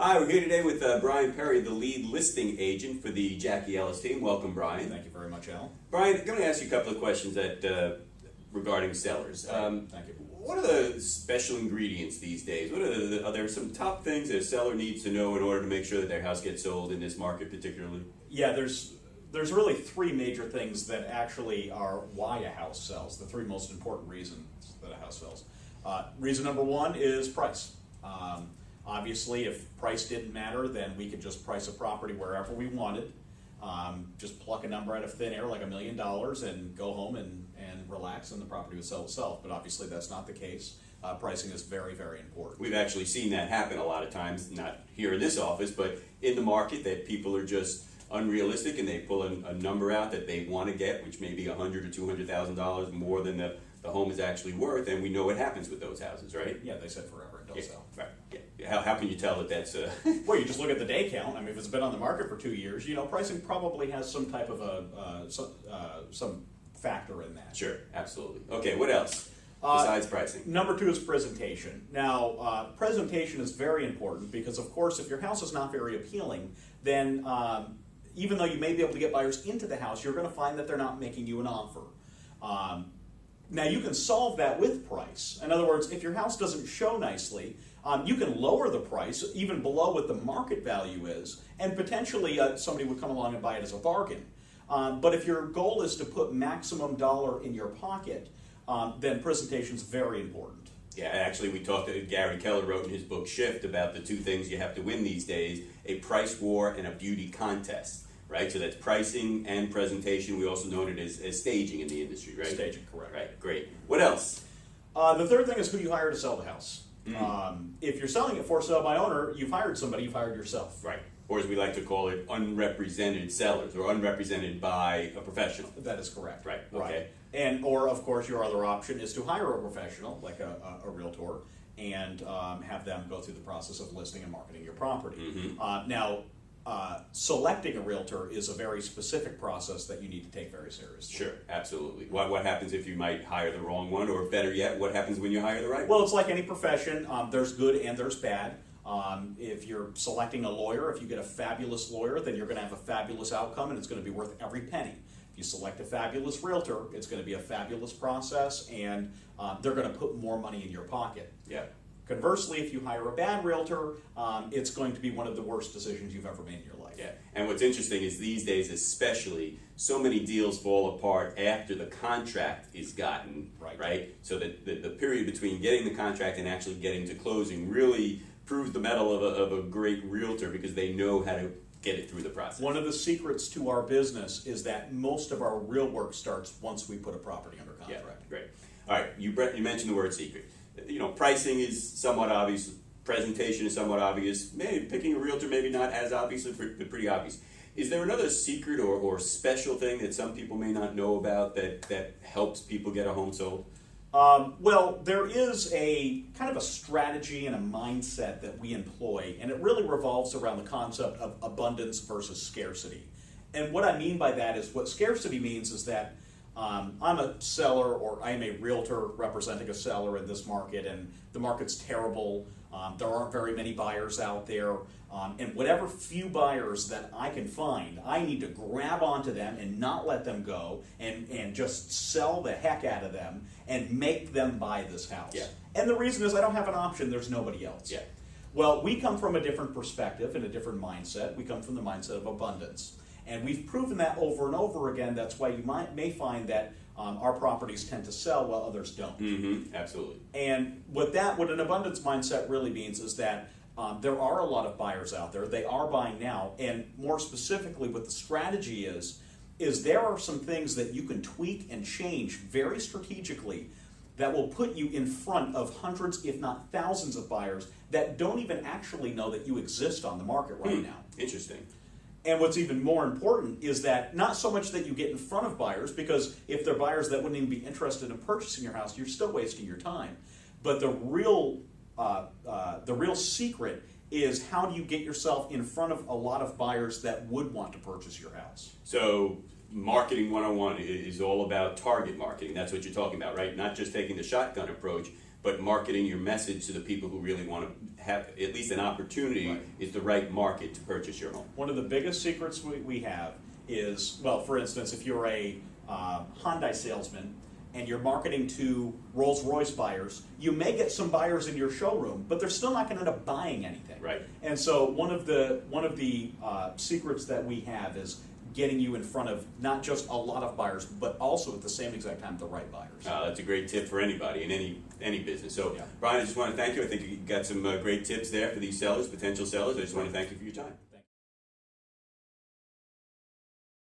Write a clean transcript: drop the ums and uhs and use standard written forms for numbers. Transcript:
Hi, we're here today with Brian Perry, the lead listing agent for the Jackie Ellis team. Welcome, Brian. Thank you very much, Al. Brian, I'm going to ask you a couple of questions regarding sellers. Thank you. What are the special ingredients these days? Are there some top things that a seller needs to know in order to make sure that their house gets sold in this market particularly? Yeah, there's really three major things that actually are why a house sells, the three most important reasons that a house sells. Reason number one is price. Obviously, if price didn't matter, then we could just price a property wherever we wanted. Just pluck a number out of thin air like $1 million and go home and relax, and the property would sell itself. But obviously that's not the case. Pricing is very, very important. We've actually seen that happen a lot of times, not here in this office, but in the market, that people are just unrealistic and they pull a number out that they want to get, which may be $100,000 or $200,000 more than the home is actually worth, and we know what happens with those houses, right? Yeah, they said forever and don't sell. Right. Yeah. How can you tell that that's Well, you just look at the day count. I mean, if it's been on the market for 2 years, pricing probably has some type of some factor in that. Sure, absolutely. Okay, what else besides pricing? Number two is presentation. Now, presentation is very important because, of course, if your house is not very appealing, then even though you may be able to get buyers into the house, you're going to find that they're not making you an offer. Now, you can solve that with price. In other words, if your house doesn't show nicely, you can lower the price even below what the market value is, and potentially somebody would come along and buy it as a bargain. But if your goal is to put maximum dollar in your pocket, then presentation is very important. Yeah, actually, we talked to Gary Keller wrote in his book Shift about the two things you have to win these days: a price war and a beauty contest. Right, so that's pricing and presentation. We also know it as staging in the industry, right? Staging, correct. Right, great. What else? The third thing is who you hire to sell the house. If you're selling it for sale by owner, you've hired somebody, you've hired yourself. Right, or as we like to call it, unrepresented sellers, or unrepresented by a professional. That is correct. Right, okay. And, or of course, your other option is to hire a professional, like a realtor, and have them go through the process of listing and marketing your property. Now, selecting a realtor is a very specific process that you need to take very seriously. Sure, absolutely. What happens if you might hire the wrong one, or better yet, what happens when you hire the right one? Well, it's like any profession. There's good and there's bad. If you're selecting a lawyer, if you get a fabulous lawyer, then you're going to have a fabulous outcome, and it's going to be worth every penny. If you select a fabulous realtor, it's going to be a fabulous process, and they're going to put more money in your pocket. Yeah. Conversely, if you hire a bad realtor, it's going to be one of the worst decisions you've ever made in your life. Yeah, and what's interesting is these days especially, so many deals fall apart after the contract is gotten, right? So that the period between getting the contract and actually getting to closing really proves the mettle of a great realtor, because they know how to get it through the process. One of the secrets to our business is that most of our real work starts once we put a property under contract. Yeah, great. All right, you mentioned the word secret. Pricing is somewhat obvious, presentation is somewhat obvious, maybe picking a realtor maybe not as obvious, but pretty obvious. Is there another secret or special thing that some people may not know about that helps people get a home sold? Well, there is a kind of a strategy and a mindset that we employ, and it really revolves around the concept of abundance versus scarcity. And what I mean by that is, what scarcity means is that I'm a seller, or I am a realtor representing a seller in this market, and the market's terrible. There aren't very many buyers out there, and whatever few buyers that I can find, I need to grab onto them and not let them go, and just sell the heck out of them and make them buy this house. Yeah. And the reason is I don't have an option. There's nobody else. Yeah. Well, we come from a different perspective and a different mindset. We come from the mindset of abundance. And we've proven that over and over again. That's why you may find that our properties tend to sell while others don't. Absolutely. And what an abundance mindset really means is that there are a lot of buyers out there. They are buying now. And more specifically, what the strategy is there are some things that you can tweak and change very strategically that will put you in front of hundreds, if not thousands, of buyers that don't even actually know that you exist on the market right now. Interesting. And what's even more important is that not so much that you get in front of buyers, because if they're buyers that wouldn't even be interested in purchasing your house, you're still wasting your time. But the real secret is, how do you get yourself in front of a lot of buyers that would want to purchase your house? So marketing 101 is all about target marketing. That's what you're talking about, right? Not just taking the shotgun approach, but marketing your message to the people who really want to have at least an opportunity Right. is the right market to purchase your home. One of the biggest secrets we have is, well, for instance, if you're a Hyundai salesman and you're marketing to Rolls-Royce buyers, you may get some buyers in your showroom, but they're still not going to end up buying anything. Right. And so one of the secrets that we have is getting you in front of not just a lot of buyers, but also at the same exact time the right buyers. That's a great tip for anybody in any business. So, Yeah. Brian, I just want to thank you. I think you got some great tips there for these sellers, potential sellers. I just want to thank you for your time.